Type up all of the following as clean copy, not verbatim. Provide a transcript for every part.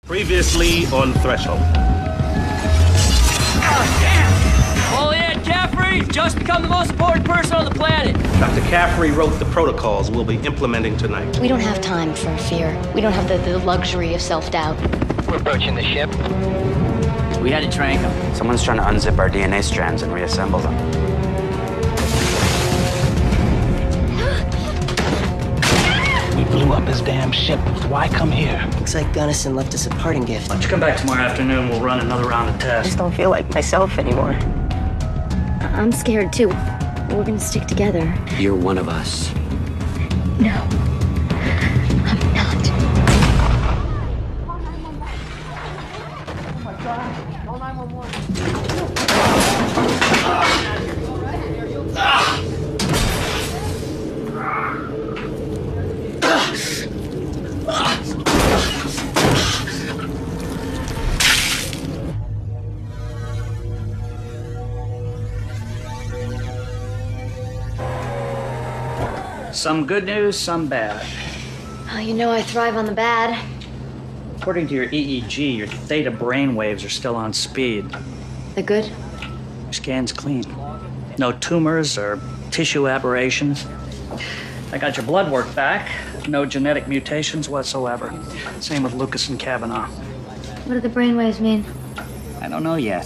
Previously on Threshold. Oh, damn! Holy Ed Caffrey just become the most important person on the planet. Dr. Caffrey wrote the protocols we'll be implementing tonight. We don't have time for fear. We don't have the luxury of self-doubt. We're approaching the ship. We had to train him. Someone's trying to unzip our DNA strands and reassemble them. We blew up his damn ship. Why come here? Looks like Gunnison left us a parting gift. Why don't you come back tomorrow afternoon, we'll run another round of I tests. just don't feel like myself anymore. I'm scared too. We're gonna stick together. You're one of us. No, I'm not. Some good news, some bad. Oh, you know I thrive on the bad. According to your EEG, your theta brain waves are still on speed. The good? Your scan's clean. No tumors or tissue aberrations. I got your blood work back. No genetic mutations whatsoever. Same with Lucas and Kavanaugh. What do the brainwaves mean? I don't know yet.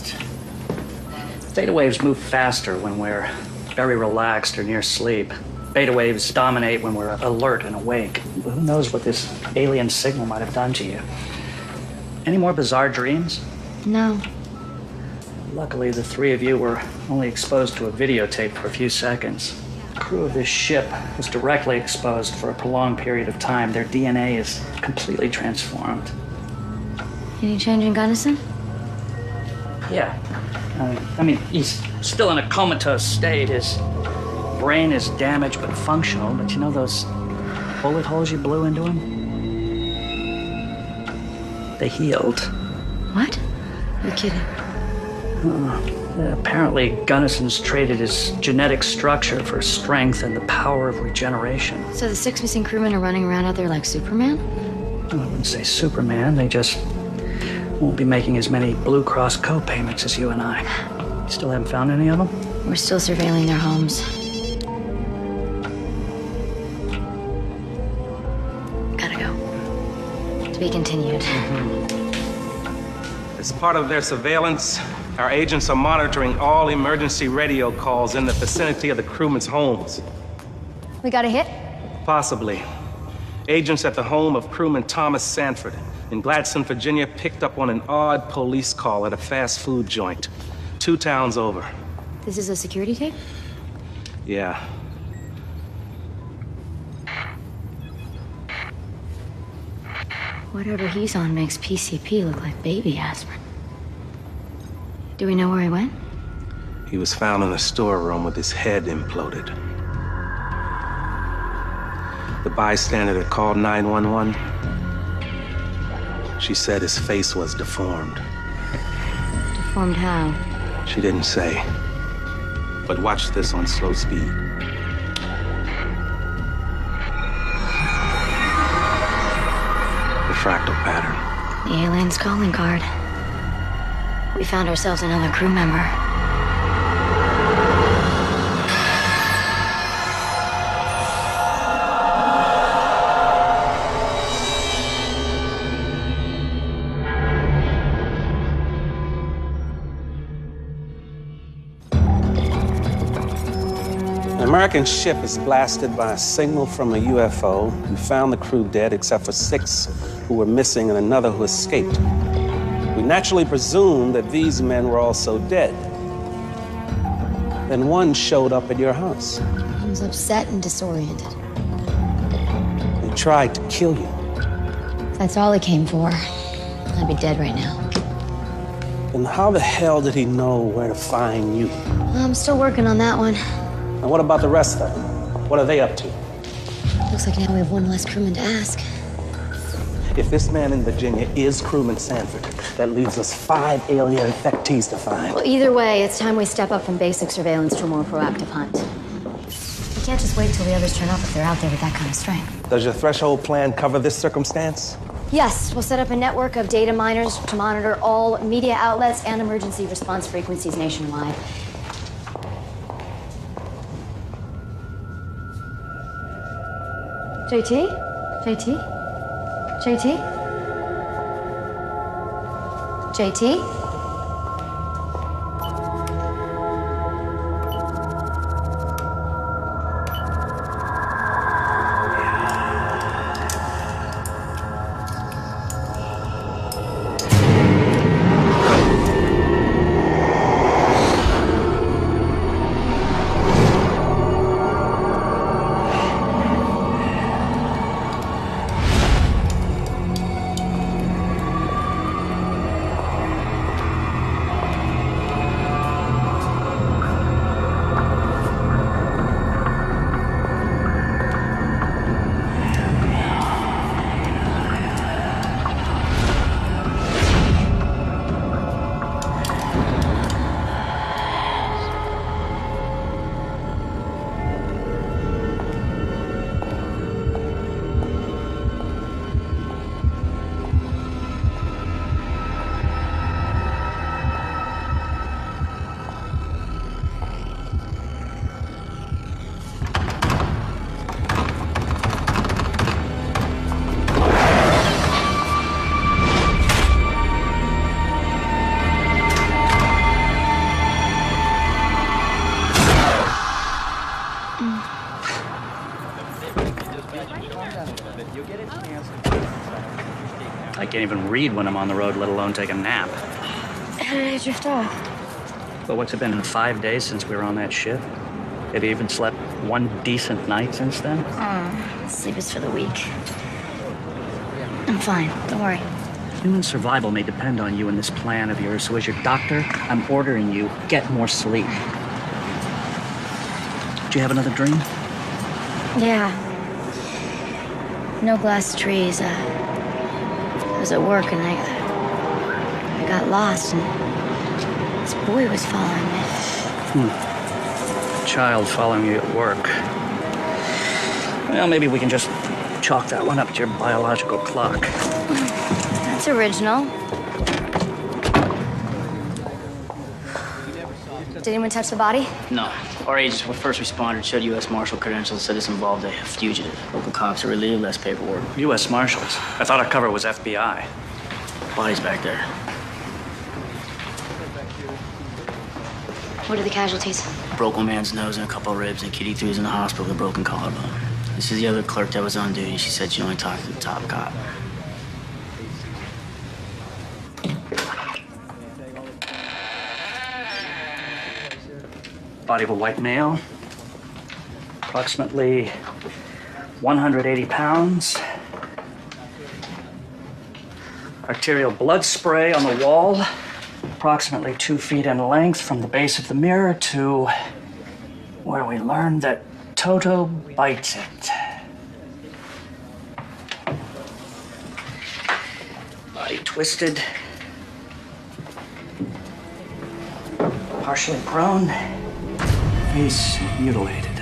Theta waves move faster when we're very relaxed or near sleep. Beta waves dominate when we're alert and awake. Who knows what this alien signal might have done to you? Any more bizarre dreams? No. Luckily, the three of you were only exposed to a videotape for a few seconds. The crew of this ship was directly exposed for a prolonged period of time. Their DNA is completely transformed. Any change in Gunnison? Yeah. I mean, he's still in a comatose state. His brain is damaged but functional. But you know those bullet holes you blew into him? They healed. What? You're kidding. Apparently, Gunnison's traded his genetic structure for strength and the power of regeneration. So the 6 missing crewmen are running around out there like Superman? I wouldn't say Superman. They just won't be making as many Blue Cross co-payments as you and I. You still haven't found any of them? We're still surveilling their homes. Gotta go. To be continued. As part of their surveillance, our agents are monitoring all emergency radio calls in the vicinity of the crewmen's homes. We got a hit? Possibly. Agents at the home of crewman Thomas Sanford in Gladstone, Virginia, picked up on an odd police call at a fast food joint 2 towns over. This is a security tape? Yeah. Whatever he's on makes PCP look like baby aspirin. Do we know where he went? He was found in a storeroom with his head imploded. The bystander that called 911, she said his face was deformed. Deformed how? She didn't say. But watch this on slow speed. The fractal pattern. The alien's calling card. We found ourselves another crew member. An American ship is blasted by a signal from a UFO. We found the crew dead except for 6 who were missing and another who escaped. We naturally presumed that these men were also dead. Then one showed up at your house. He was upset and disoriented. He tried to kill you. If that's all he came for, I'd be dead right now. Then how the hell did he know where to find you? I'm still working on that one. And what about the rest of them? What are they up to? Looks like now we have one less crewman to ask. If this man in Virginia is crewman Sanford, that leaves us 5 alien infectees to find. Well, either way, it's time we step up from basic surveillance to a more proactive hunt. We can't just wait till the others turn up if they're out there with that kind of strength. Does your threshold plan cover this circumstance? Yes, we'll set up a network of data miners to monitor all media outlets and emergency response frequencies nationwide. JT? JT? JT? JT? I can't even read when I'm on the road, let alone take a nap. How did I drift off? But what's it been, 5 days since we were on that ship? Have you even slept one decent night since then? Sleep is for the weak. I'm fine, don't worry. Human survival may depend on you in this plan of yours, so as your doctor, I'm ordering you, get more sleep. Did you have another dream? Yeah. No glass trees. I was at work and I got lost and this boy was following me. Child following you at work. Well, maybe we can just chalk that one up to your biological clock. That's original. Did anyone touch the body? No. Our agents were first responders, showed U.S. Marshal credentials, said this involved a fugitive. Local cops are relieving less paperwork. U.S. Marshals? I thought our cover was FBI. Body's back there. What are the casualties? Broke one man's nose and a couple of ribs, and Kitty 3 is in the hospital with a broken collarbone. This is the other clerk that was on duty. She said she only talked to the top cop. Body of a white male, approximately 180 pounds. Arterial blood spray on the wall, approximately 2 feet in length from the base of the mirror to where we learned that Toto bites it. Body twisted, partially prone. Face mutilated.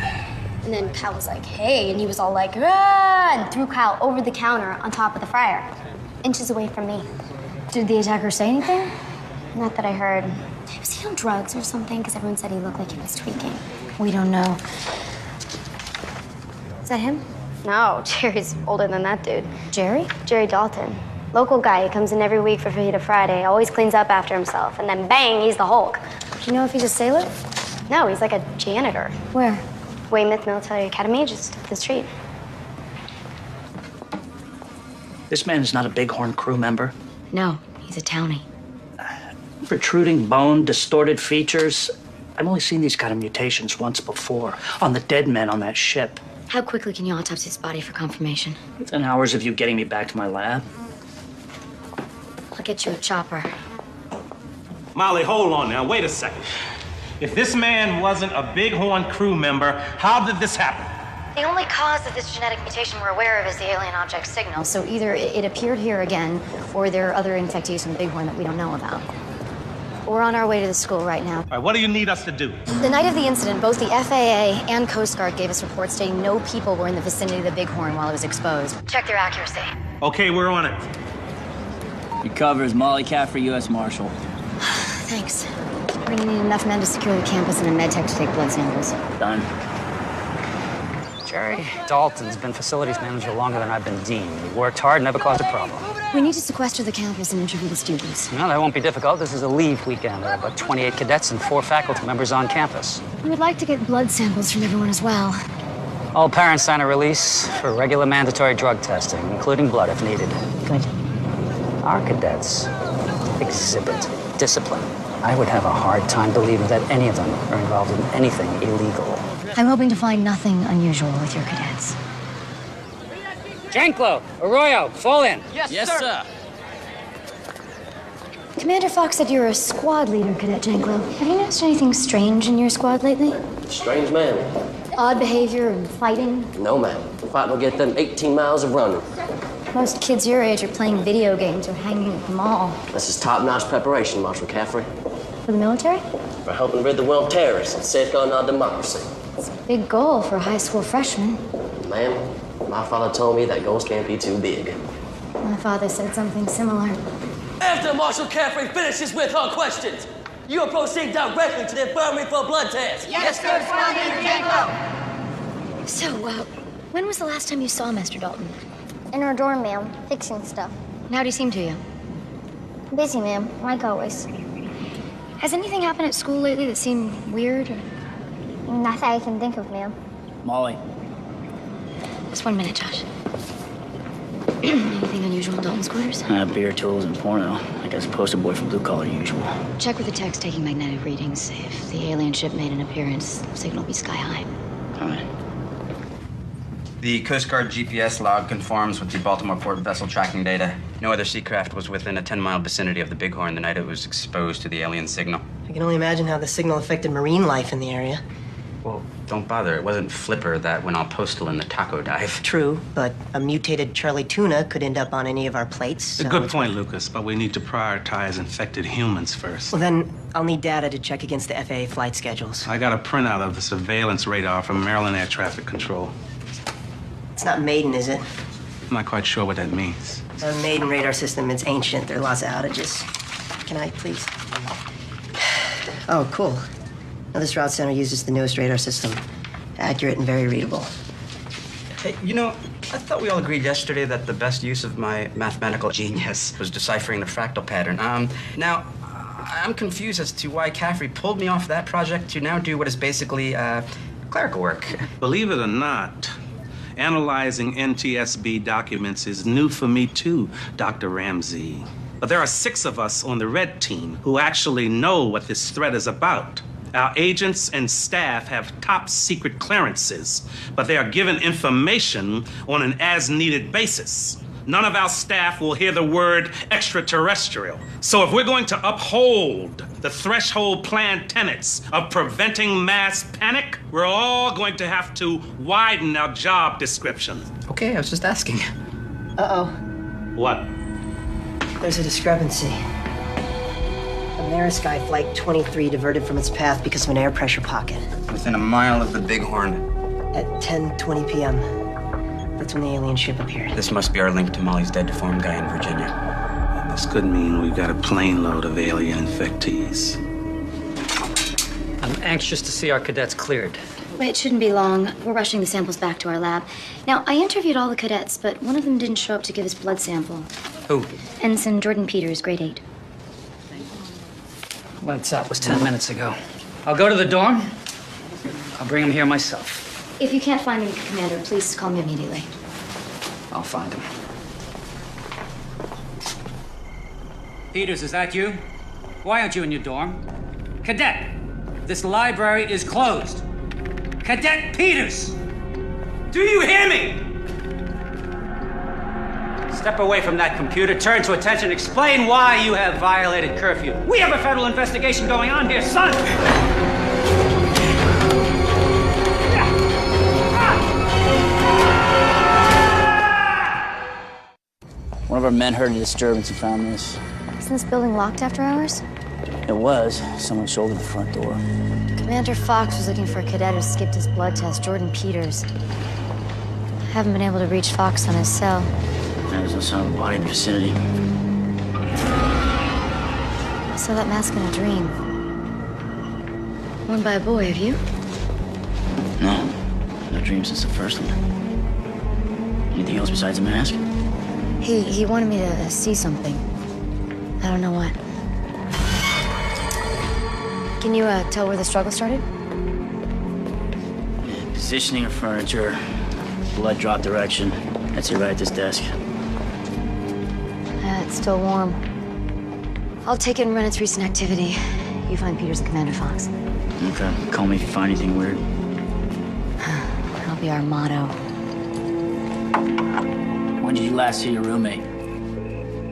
And then Kyle was like, hey, and he was all like, ah, and threw Kyle over the counter on top of the fryer, inches away from me. Did the attacker say anything? Not that I heard. Was he on drugs or something? Because everyone said he looked like he was tweaking. We don't know. Is that him? No, Jerry's older than that dude. Jerry? Jerry Dalton. Local guy. He comes in every week for Fajita Friday, always cleans up after himself, and then bang, he's the Hulk. Do you know if he's a sailor? No, he's like a janitor. Where? Weymouth Military Academy, just up the street. This man is not a Bighorn crew member. No, he's a townie. Protruding bone, distorted features. I've only seen these kind of mutations once before, on the dead men on that ship. How quickly can you autopsy his body for confirmation? Within hours of you getting me back to my lab. I'll get you a chopper. Molly, hold on now. Wait a second. If this man wasn't a Bighorn crew member, how did this happen? The only cause of this genetic mutation we're aware of is the alien object signal. So either it appeared here again, or there are other infectees from Bighorn that we don't know about. We're on our way to the school right now. All right, what do you need us to do? The night of the incident, both the FAA and Coast Guard gave us reports stating no people were in the vicinity of the Bighorn while it was exposed. Check their accuracy. Okay, we're on it. Your cover is Molly Caffrey, U.S. Marshal. Thanks. We're gonna need enough men to secure the campus and a med tech to take blood samples. Done. Jerry Dalton's been facilities manager longer than I've been dean. He worked hard, never caused a problem. We need to sequester the campus and interview the students. No, that won't be difficult. This is a leave weekend. There are about 28 cadets and 4 faculty members on campus. We would like to get blood samples from everyone as well. All parents sign a release for regular mandatory drug testing, including blood if needed. Good. Our cadets exhibit discipline. I would have a hard time believing that any of them are involved in anything illegal. I'm hoping to find nothing unusual with your cadets. Janklow, Arroyo, fall in. Yes, sir. Commander Fox said you're a squad leader, Cadet Janklow. Have you noticed anything strange in your squad lately? Strange man. Odd behavior and fighting? No, ma'am. Fighting will get them 18 miles of running. Most kids your age are playing video games or hanging at the mall. This is top-notch preparation, Marshal Caffrey. For the military? For helping rid the world of terrorists and safeguarding our democracy. It's a big goal for a high school freshman. Ma'am, my father told me that goals can't be too big. My father said something similar. After Marshal Caffrey finishes with her questions, you'll proceed directly to the infirmary for a blood test. Yes, sir, Squad Leader Janklow. So, when was the last time you saw Mr. Dalton? In our dorm, ma'am, fixing stuff. And how'd he seem to you? Busy, ma'am, like always. Has anything happened at school lately that seemed weird? Or... Not that I can think of, ma'am. Molly. Just 1 minute, Josh. Anything unusual in Dalton's quarters? Beer, tools, and porno. I guess poster boy from Blue Collar Usual. Check with the techs taking magnetic readings. If the alien ship made an appearance, the signal will be sky high. All right. The Coast Guard GPS log conforms with the Baltimore port vessel tracking data. No other sea craft was within a 10-mile vicinity of the Bighorn the night it was exposed to the alien signal. I can only imagine how the signal affected marine life in the area. Well, don't bother. It wasn't Flipper that went all postal in the taco dive. True, but a mutated Charlie tuna could end up on any of our plates. So A good point, Lucas, but we need to prioritize infected humans first. Well, then I'll need data to check against the FAA flight schedules. I got a printout of the surveillance radar from Maryland Air Traffic Control. It's not Maiden, is it? I'm not quite sure what that means. The Maiden radar system, it's ancient. There are lots of outages. Can I, please? Oh, cool. Now, this route center uses the newest radar system. Accurate and very readable. Hey, you know, I thought we all agreed yesterday that the best use of my mathematical genius was deciphering the fractal pattern. Now, I'm confused as to why Caffrey pulled me off that project to now do what is basically, clerical work. Believe it or not, analyzing NTSB documents is new for me too, Dr. Ramsey. But there are 6 of us on the red team who actually know what this threat is about. Our agents and staff have top secret clearances, but they are given information on an as-needed basis. None of our staff will hear the word extraterrestrial. So if we're going to uphold the threshold plan tenets of preventing mass panic, we're all going to have to widen our job description. Okay, I was just asking. Uh-oh. What? There's a discrepancy. Amerisky Flight 23 diverted from its path because of an air pressure pocket. Within a mile of the Bighorn. At 10:20 p.m. That's when the alien ship appeared. This must be our link to Molly's dead deformed guy in Virginia. And this could mean we've got a plane load of alien infectees. I'm anxious to see our cadets cleared. But it shouldn't be long. We're rushing the samples back to our lab. Now, I interviewed all the cadets, but one of them didn't show up to give his blood sample. Who? Ensign Jordan Peters, grade 8. Lights out was 10 minutes ago. I'll go to the dorm. I'll bring him here myself. If you can't find him, Commander, please call me immediately. I'll find him. Peters, is that you? Why aren't you in your dorm? Cadet, this library is closed. Cadet Peters! Do you hear me? Step away from that computer, turn to attention, explain why you have violated curfew. We have a federal investigation going on here, son! One of our men heard a disturbance and found this. Isn't this building locked after hours? It was. Someone shouldered the front door. Commander Fox was looking for a cadet who skipped his blood test, Jordan Peters. I haven't been able to reach Fox on his cell. There's no sign of a body in the vicinity. I saw that mask in a dream. Worn by a boy, have you? No. No dream since the first one. Anything else besides a mask? He wanted me to see something. I don't know what. Can you tell where the struggle started? Positioning of furniture, blood drop direction. That's it right at this desk. It's still warm. I'll take it and run its recent activity. You find Peters and Commander Fox. Okay. Call me if you find anything weird. That'll be our motto. When did you last see your roommate?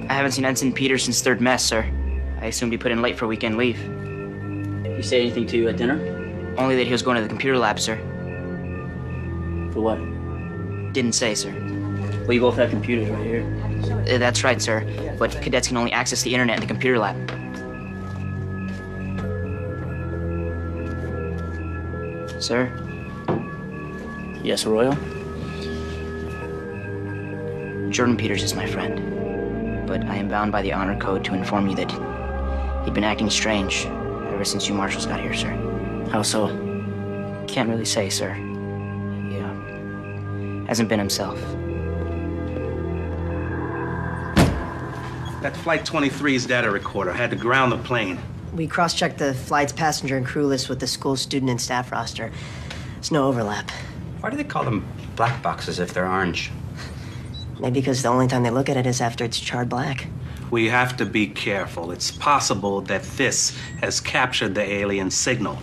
I haven't seen Ensign Peters since third mess, sir. I assumed he put in late for weekend leave. Did he say anything to you at dinner? Only that he was going to the computer lab, sir. For what? Didn't say, sir. Well, you both have computers right here. That's right, sir. But cadets can only access the internet in the computer lab. Sir? Yes, Royal? Jordan Peters is my friend. But I am bound by the honor code to inform you that he'd been acting strange ever since you marshals got here, sir. How so? Can't really say, sir. Yeah. Hasn't been himself. That Flight 23's data recorder had to ground the plane. We cross-checked the flight's passenger and crew list with the school student and staff roster. There's no overlap. Why do they call them black boxes if they're orange? Maybe because the only time they look at it is after it's charred black. We have to be careful. It's possible that this has captured the alien signal.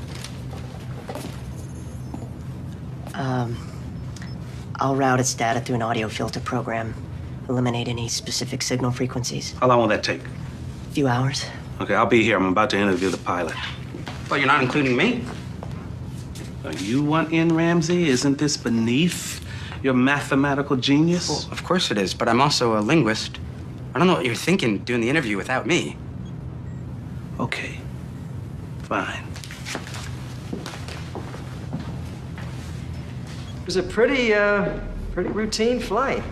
I'll route its data through an audio filter program. Eliminate any specific signal frequencies. How long will that take? A few hours. Okay, I'll be here. I'm about to interview the pilot. Well, you're not including me. You want in, Ramsey? Isn't this beneath your mathematical genius? Well, of course it is, but I'm also a linguist. I don't know what you're thinking doing the interview without me. Okay, fine. It was a pretty routine flight.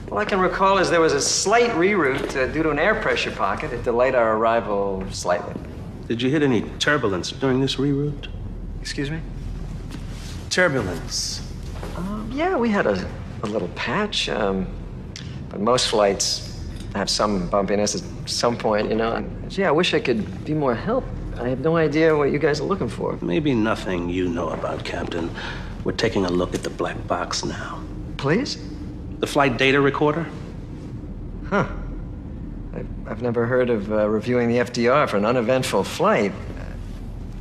All I can recall is there was a slight reroute due to an air pressure pocket. It delayed our arrival slightly. Did you hit any turbulence during this reroute? Excuse me? Turbulence. Yeah, we had a little patch. But most flights have some bumpiness at some point, you know. And, yeah, I wish I could be more help. I have no idea what you guys are looking for. Maybe nothing you know about, Captain. We're taking a look at the black box now. Please? The flight data recorder? Huh. I've never heard of reviewing the FDR for an uneventful flight.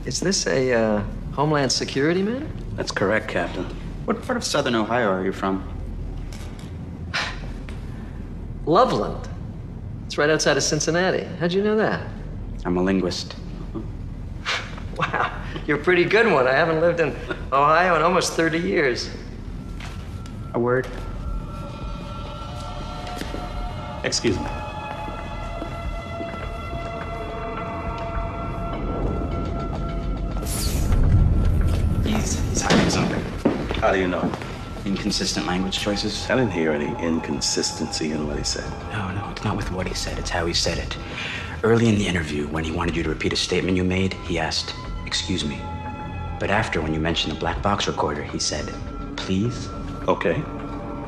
Is this a Homeland Security matter? That's correct, Captain. What part of Southern Ohio are you from? Loveland. It's right outside of Cincinnati. How'd you know that? I'm a linguist. Wow, you're a pretty good one. I haven't lived in Ohio in almost 30 years. A word? Excuse me. He's hiding something. How do you know? Inconsistent language choices. I didn't hear any inconsistency in what he said. No, it's not with what he said, it's how he said it. Early in the interview, when he wanted you to repeat a statement you made, he asked, "Excuse me." But after, when you mentioned the black box recorder, he said, "Please?" Okay.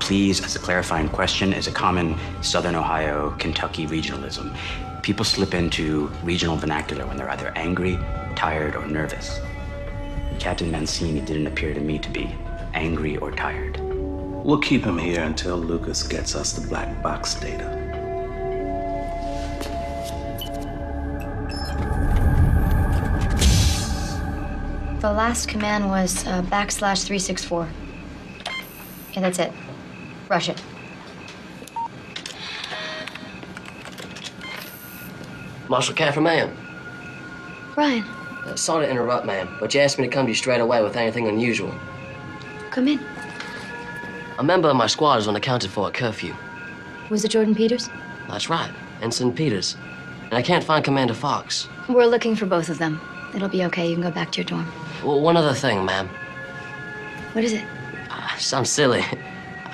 Please, as a clarifying question, is a common Southern Ohio, Kentucky regionalism. People slip into regional vernacular when they're either angry, tired, or nervous. Captain Mancini didn't appear to me to be angry or tired. We'll keep him here until Lucas gets us the black box data. The last command was /364. Yeah, that's it. Rush it. Marshal Caffrey, ma'am. Ryan, Sorry to interrupt, ma'am, but you asked me to come to you straight away with anything unusual. come in. A member of my squad is unaccounted for at curfew. Was it Jordan Peters? That's right, Ensign Peters. And I can't find Commander Fox. We're looking for both of them. It'll be okay. You can go back to your dorm. Well, one other thing, ma'am. What is it? Sounds silly.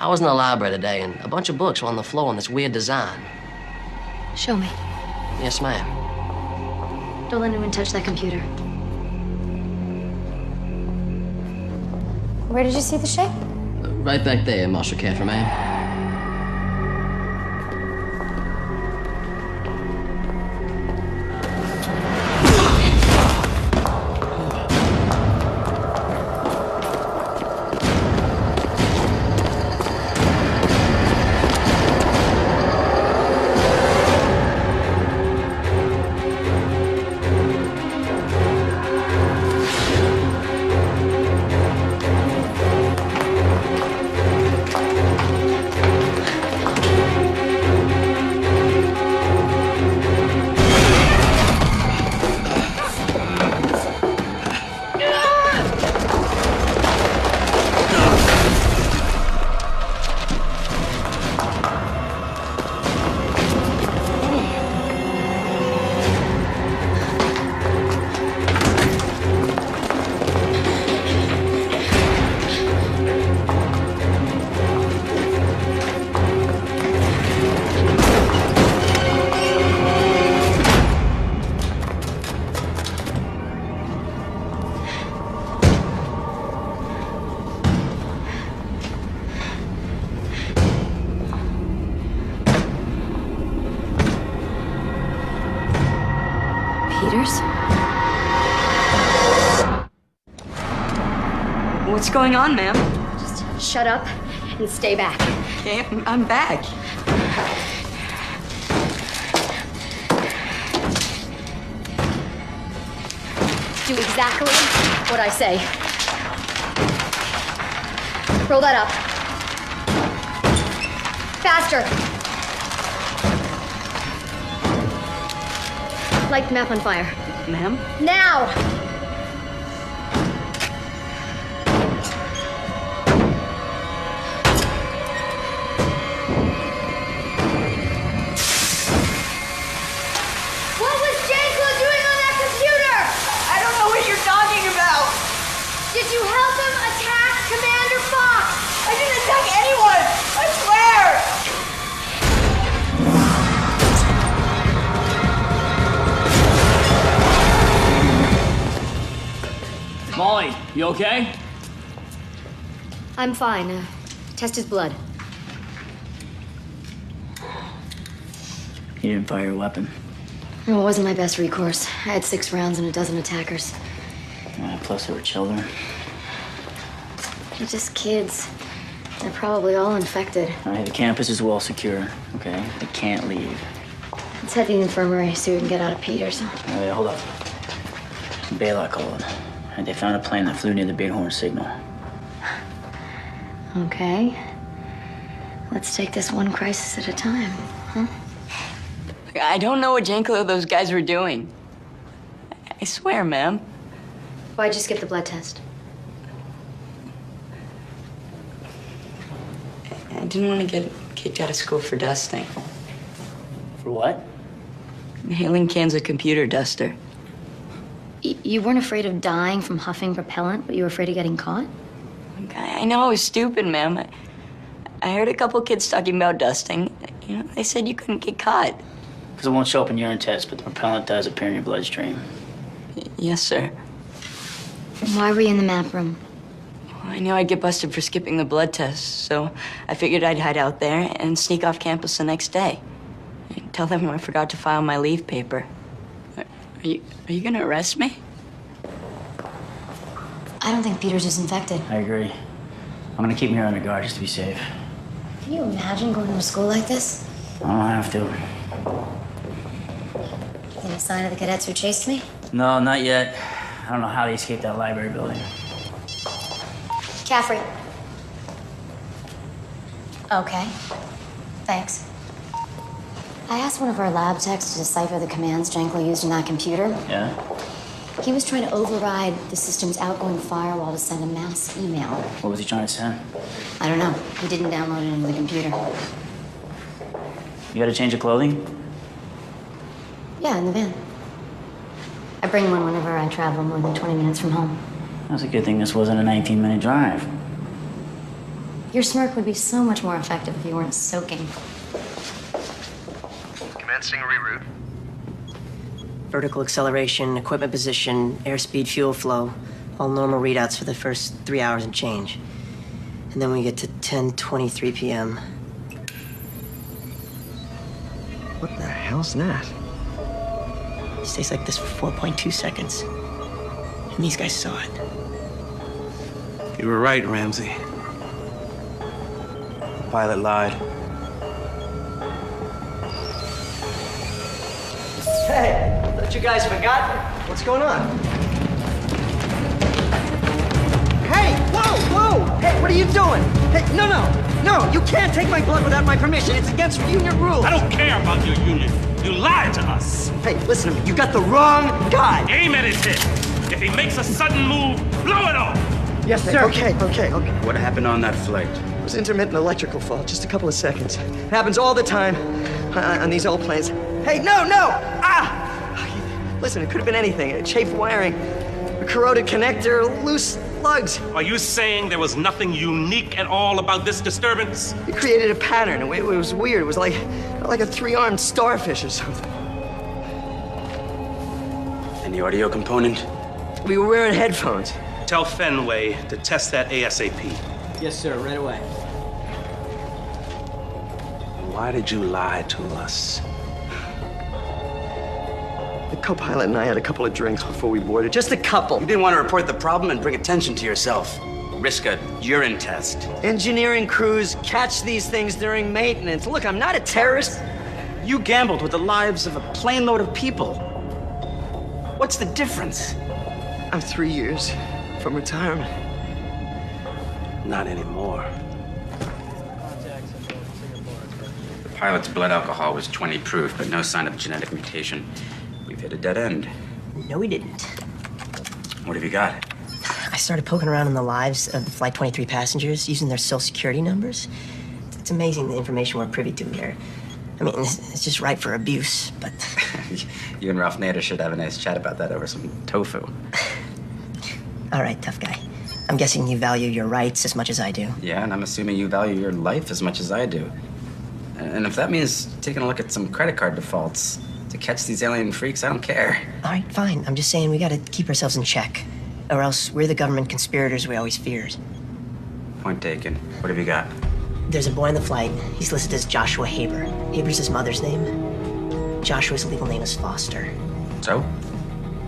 I was in the library today, and a bunch of books were on the floor on this weird design. Show me. Yes, ma'am. Don't let anyone touch that computer. Where did you see the shape? Right back there, Marshal Caffrey, ma'am. What's going on, ma'am? Just shut up and stay back. Okay, I'm back. Do exactly what I say. Roll that up. Faster. Light the map on fire. Ma'am? Now! What was Janko doing on that computer? I don't know what you're talking about. Did you help him attack Commander Fox? I didn't attack anyone. I swear. Molly, you okay? I'm fine. Test his blood. You didn't fire your weapon. No, it wasn't my best recourse. I had 6 rounds and a dozen attackers. Plus, they were children. They're just kids. They're probably all infected. All right, the campus is well secure, okay? They can't leave. Let's head to the infirmary so we can get out of Peters. All right, hold up. Baylock called. And they found a plane that flew near the Bighorn signal. Okay. Let's take this one crisis at a time, huh? I don't know what Janko or those guys were doing. I swear, ma'am. Why'd you skip the blood test? I didn't want to get kicked out of school for dusting. For what? Inhaling cans of computer duster. You weren't afraid of dying from huffing propellant, but you were afraid of getting caught? I know I was stupid, ma'am. I heard a couple kids talking about dusting. You know, they said you couldn't get caught. Because it won't show up in urine tests, but the propellant does appear in your bloodstream. Yes, sir. Why were you in the map room? I knew I'd get busted for skipping the blood test, so I figured I'd hide out there and sneak off campus the next day. And tell them I forgot to file my leave paper. Are you gonna arrest me? I don't think Peters is infected. I agree. I'm gonna keep him here under guard just to be safe. Can you imagine going to a school like this? I don't have to. Any sign of the cadets who chased me? No, not yet. I don't know how they escaped that library building. Caffrey. Okay. Thanks. I asked one of our lab techs to decipher the commands Janko used in that computer. Yeah? He was trying to override the system's outgoing firewall to send a mass email. What was he trying to send? I don't know. He didn't download it into the computer. You got a change of clothing? Yeah, in the van. I bring one whenever I travel more than 20 minutes from home. That's a good thing this wasn't a 19-minute drive. Your smirk would be so much more effective if you weren't soaking. Commencing reroute. Vertical acceleration, equipment position, airspeed, fuel flow. All normal readouts for the first 3 hours and change. And then we get to 10:23 p.m. What the hell's that? It stays like this for 4.2 seconds. And these guys saw it. You were right, Ramsey. The pilot lied. Hey, thought you guys forgot. What's going on? Hey, whoa! Hey, what are you doing? Hey, no, you can't take my blood without my permission. It's against union rules. I don't care about your union. You lied to us. Hey, listen to me. You got the wrong guy. Aim at his head. If he makes a sudden move, blow it off. Yes, sir. Okay. What happened on that flight? It was intermittent electrical fault, just a couple of seconds. It happens all the time on these old planes. Hey, no! Ah! Listen, it could have been anything. A chafed wiring, a corroded connector, loose lugs. Are you saying there was nothing unique at all about this disturbance? It created a pattern. It was weird. It was like a three-armed starfish or something. Any audio component? We were wearing headphones. Tell Fenway to test that ASAP. Yes, sir. Right away. Why did you lie to us? The co-pilot and I had a couple of drinks before we boarded. Just a couple. You didn't want to report the problem and bring attention to yourself. Risk a urine test. Engineering crews catch these things during maintenance. Look, I'm not a terrorist. You gambled with the lives of a plane load of people. What's the difference? I'm 3 years from retirement. Not anymore. The pilot's blood alcohol was 20 proof, but no sign of genetic mutation. We've hit a dead end. No, we didn't. What have you got? I started poking around in the lives of the Flight 23 passengers using their social security numbers. It's amazing the information we're privy to here. I mean, it's just ripe for abuse, but... You and Ralph Nader should have a nice chat about that over some tofu. All right, tough guy. I'm guessing you value your rights as much as I do. Yeah, and I'm assuming you value your life as much as I do. And if that means taking a look at some credit card defaults to catch these alien freaks, I don't care. All right, fine. I'm just saying we gotta keep ourselves in check. Or else we're the government conspirators we always feared. Point taken. What have you got? There's a boy on the flight. He's listed as Joshua Haber. Haber's his mother's name. Joshua's legal name is Foster. So?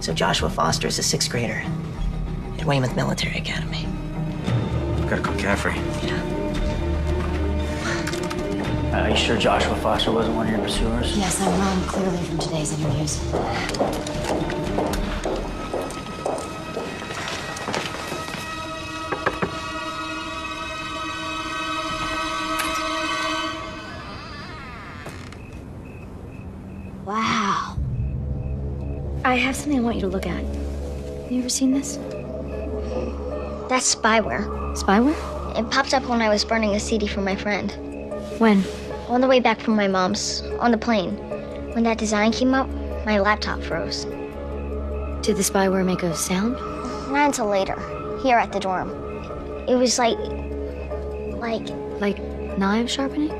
So Joshua Foster is a 6th grader at Weymouth Military Academy. Gotta call Caffrey. Yeah. Are you sure Joshua Foster wasn't one of your pursuers? Yes, I'm wrong, clearly, from today's interviews. Wow. I have something I want you to look at. Have you ever seen this? That's spyware. Spyware? It popped up when I was burning a CD for my friend. When? On the way back from my mom's, on the plane. When that design came up, my laptop froze. Did the spyware make a sound? Not until later, here at the dorm. It was like... Like knives sharpening?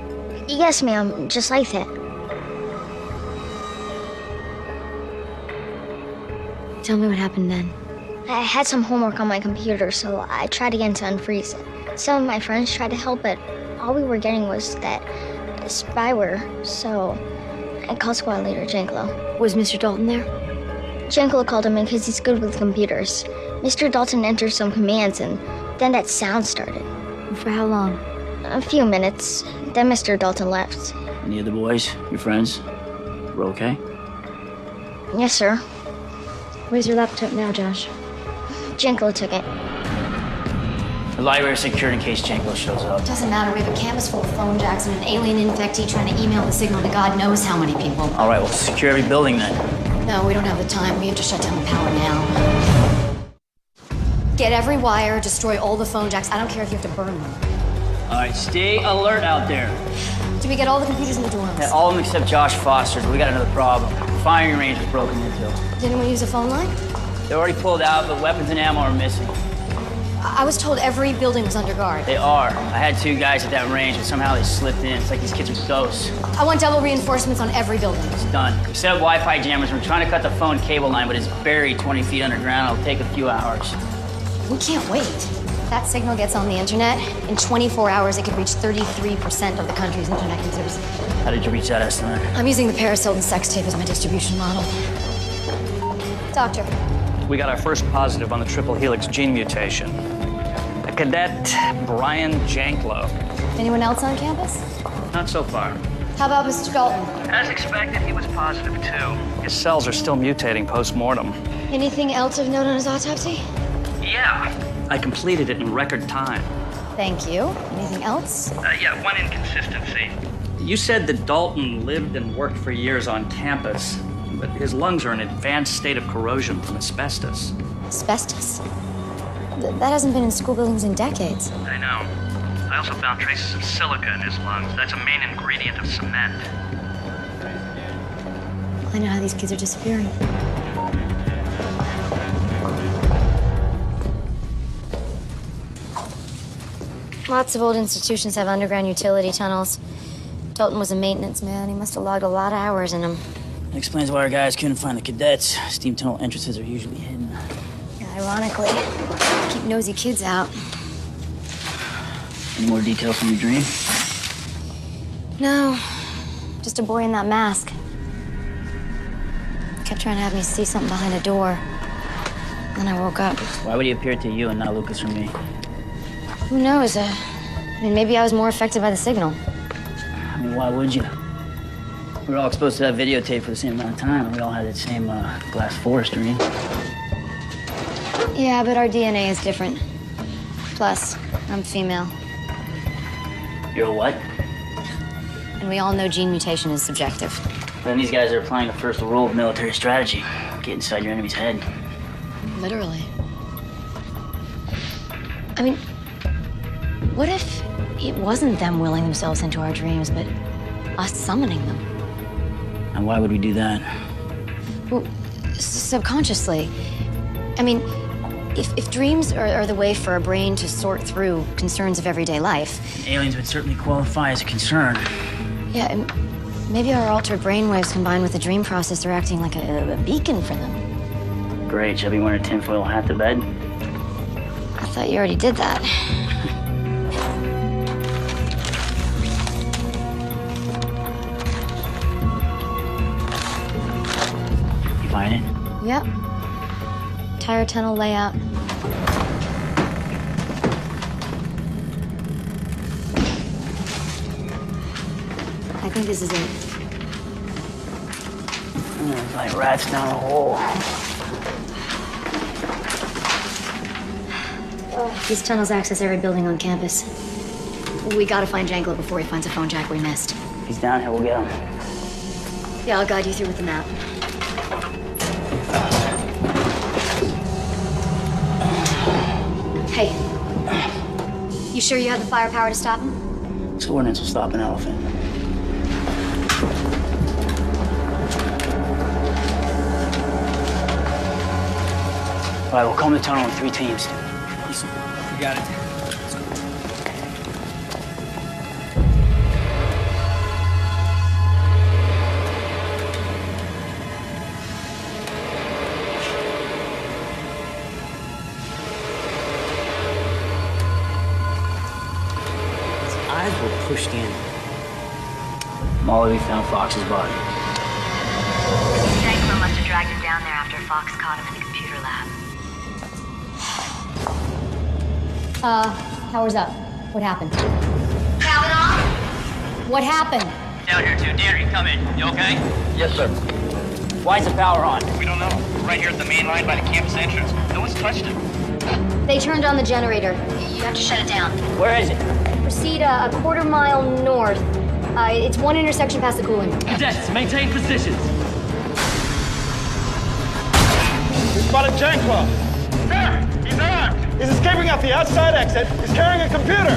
Yes, ma'am, just like that. Tell me what happened then. I had some homework on my computer, so I tried again to unfreeze it. Some of my friends tried to help, but all we were getting was that spyware, so I called squad leader Janklo. Was Mr. Dalton there? Janklo called him in because he's good with computers. Mr. Dalton entered some commands, and then that sound started. For how long? A few minutes. Then Mr. Dalton left. Any of the boys, your friends, were okay? Yes, sir. Where's your laptop now, Josh? Janklo took it. The library's secured in case Janko shows up. Doesn't matter. We have a campus full of phone jacks and an alien infectee trying to email the signal to God knows how many people. All right, well, secure every building then. No, we don't have the time. We have to shut down the power now. Get every wire, destroy all the phone jacks. I don't care if you have to burn them. All right, stay alert out there. Did we get all the computers in the dorms? Yeah, all of them except Josh Foster's. We got another problem. The firing range was broken into. Did anyone use a phone line? They already pulled out, but weapons and ammo are missing. I was told every building was under guard. They are. I had 2 guys at that range, but somehow they slipped in. It's like these kids are ghosts. I want double reinforcements on every building. It's done. We set up Wi-Fi jammers. We're trying to cut the phone cable line, but it's buried 20 feet underground. It'll take a few hours. We can't wait. If that signal gets on the internet, in 24 hours it could reach 33% of the country's internet users. How did you reach that estimate? I'm using the Paris Hilton sex tape as my distribution model. Doctor. We got our first positive on the triple helix gene mutation. A cadet, Brian Janklow. Anyone else on campus? Not so far. How about Mr. Dalton? As expected, he was positive too. His cells are still mutating post-mortem. Anything else of note on his autopsy? Yeah. I completed it in record time. Thank you. Anything else? Yeah, one inconsistency. You said that Dalton lived and worked for years on campus, but his lungs are in an advanced state of corrosion from asbestos. Asbestos? That hasn't been in school buildings in decades. I know. I also found traces of silica in his lungs. That's a main ingredient of cement. I know how these kids are disappearing. Lots of old institutions have underground utility tunnels. Dalton was a maintenance man. He must have logged a lot of hours in them. That explains why our guys couldn't find the cadets. Steam tunnel entrances are usually hidden. Ironically, keep nosy kids out. Any more details from your dream? No, just a boy in that mask. Kept trying to have me see something behind a door. Then I woke up. Why would he appear to you and not Lucas or me? Who knows? I mean, maybe I was more affected by the signal. I mean, why would you? We were all exposed to that videotape for the same amount of time. We all had that same glass forest dream. Yeah, but our DNA is different. Plus, I'm female. You're a what? And we all know gene mutation is subjective. Then these guys are applying the first rule of military strategy. Get inside your enemy's head. Literally. I mean, what if it wasn't them willing themselves into our dreams, but us summoning them? And why would we do that? Well, subconsciously. I mean, if dreams are the way for a brain to sort through concerns of everyday life... Aliens would certainly qualify as a concern. Yeah, and maybe our altered brainwaves combined with the dream process are acting like a beacon for them. Great. Shall we wear a tinfoil hat to bed? I thought you already did that. You find it? Yep. Entire tunnel layout. I think this is it. It's like rats down a hole. These tunnels access every building on campus. We gotta find Janklow before he finds a phone jack we missed. He's down here, we'll get him. Yeah, I'll guide you through with the map. Hey. You sure you have the firepower to stop him? This ordnance will stop an elephant. All right, we'll comb the tunnel in 3 teams. You got it. Eyes were pushed in. Molly, we found Fox's body. Janklow must have dragged him down there after Fox caught him in the computer lab. Power's up. What happened? Kavanaugh? What happened? Down here too. Danny, come in. You okay? Yes, sir. Why is the power on? We don't know. Right here at the main line by the campus entrance. No one's touched it. They turned on the generator. You have to shut it down. Where is it? Proceed a quarter mile north. It's one intersection past the cooling. Cadets, maintain positions. We spotted Janklow. There! He's armed! He's escaping out the outside exit. He's carrying a computer.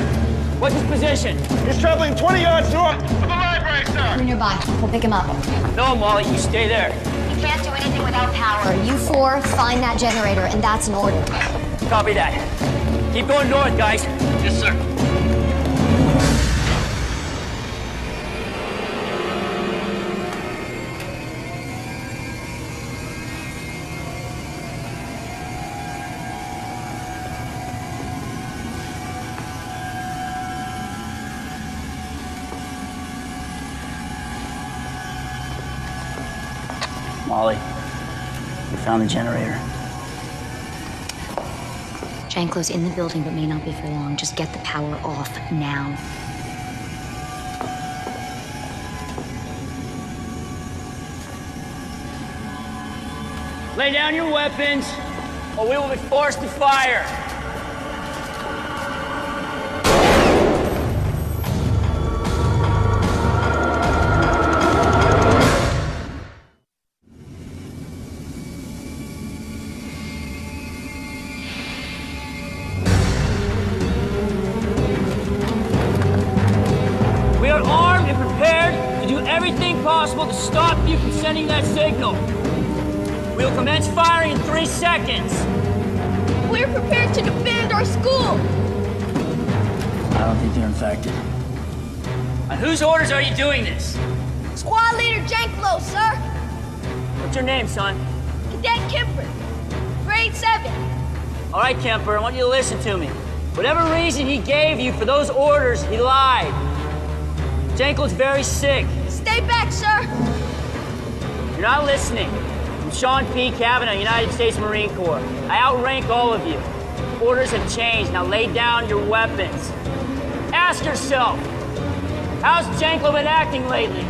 What's his position? He's traveling 20 yards north of the library, sir. We're nearby. We'll pick him up. No, Molly, you stay there. You can't do anything without power. You 4 find that generator, and that's an order. Copy that. Keep going north, guys. Yes, sir. Molly, we found the generator. Janklo's in the building, but may not be for long. Just get the power off now. Lay down your weapons, or we will be forced to fire. We are armed and prepared to do everything possible to stop you from sending that signal. We will commence firing in 3 seconds. We're prepared to defend our school. I don't think they're infected. On whose orders are you doing this? Squad Leader Janklo, sir. What's your name, son? Cadet Kemper, grade 7. All right, Kemper, I want you to listen to me. Whatever reason he gave you for those orders, he lied. Janklo's very sick. Stay back, sir. You're not listening. I'm Sean P. Cavanaugh, United States Marine Corps. I outrank all of you. Orders have changed. Now lay down your weapons. Ask yourself, how's Janklo been acting lately?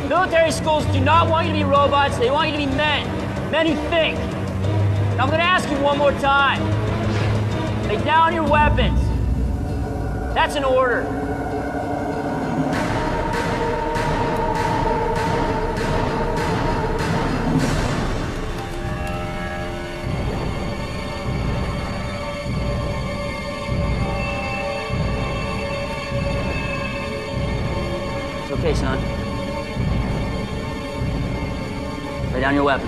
Military schools do not want you to be robots. They want you to be men. Men who think. Now I'm going to ask you one more time. Lay down your weapons. That's an order. It's okay, son. Lay down your weapon.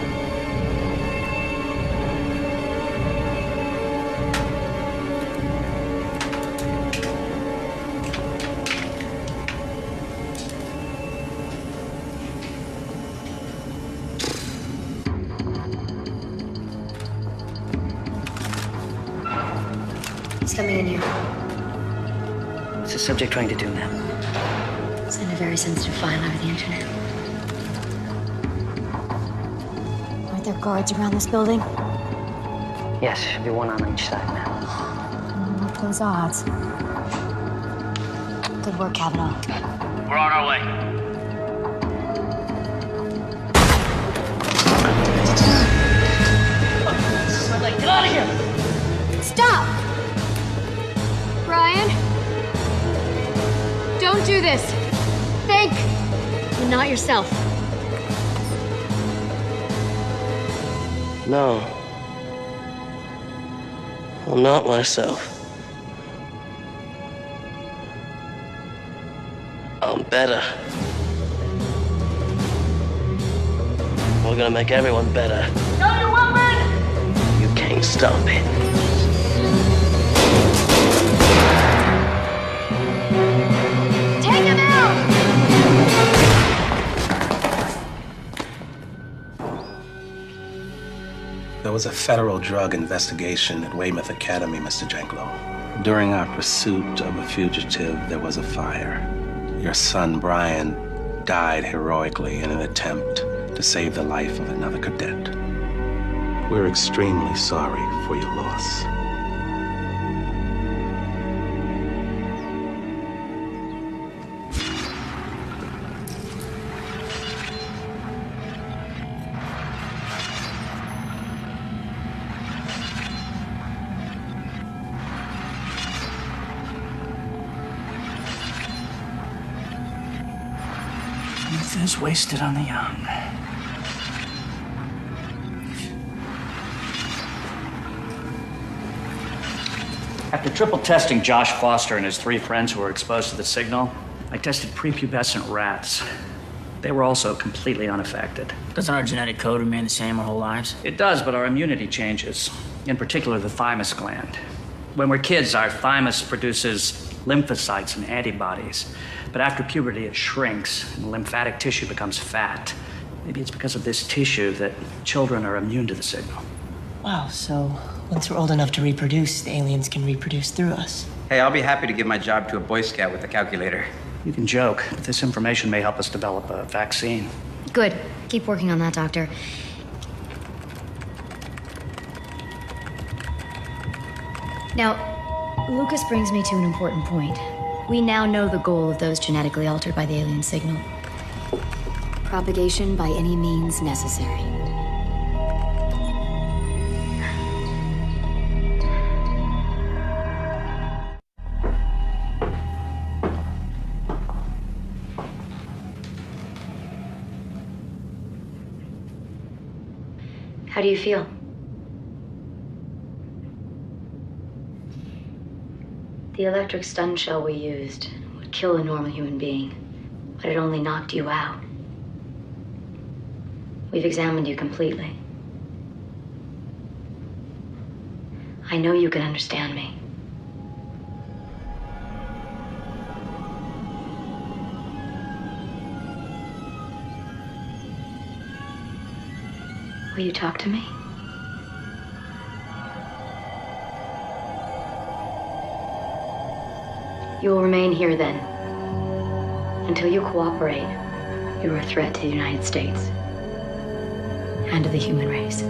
He's coming in here. What's the subject trying to do now? Send a very sensitive file over the internet. Aren't there guards around this building? Yes, should be one on each side now. Not those odds. Good work, Cavanaugh. We're on our way. Get out of here! Stop! Brian, don't do this. Think. You're not yourself. No. I'm not myself. I'm better. We're gonna make everyone better. Down your weapon! You can't stop it. Take him out! There was a federal drug investigation at Weymouth Academy, Mr. Janklo. During our pursuit of a fugitive, there was a fire. Your son, Brian, died heroically in an attempt to save the life of another cadet. We're extremely sorry for your loss. Youth is wasted on the young. After triple testing Josh Foster and his 3 friends who were exposed to the signal, I tested prepubescent rats. They were also completely unaffected. Doesn't our genetic code remain the same our whole lives? It does, but our immunity changes. In particular, the thymus gland. When we're kids, our thymus produces lymphocytes and antibodies. But after puberty, it shrinks, and the lymphatic tissue becomes fat. Maybe it's because of this tissue that children are immune to the signal. Wow, so once we're old enough to reproduce, the aliens can reproduce through us. Hey, I'll be happy to give my job to a Boy Scout with a calculator. You can joke, but this information may help us develop a vaccine. Good. Keep working on that, Doctor. Now, Lucas brings me to an important point. We now know the goal of those genetically altered by the alien signal. Propagation by any means necessary. How do you feel? The electric stun shell we used would kill a normal human being, but it only knocked you out. We've examined you completely. I know you can understand me. Will you talk to me? You will remain here then. Until you cooperate, you are a threat to the United States and to the human race.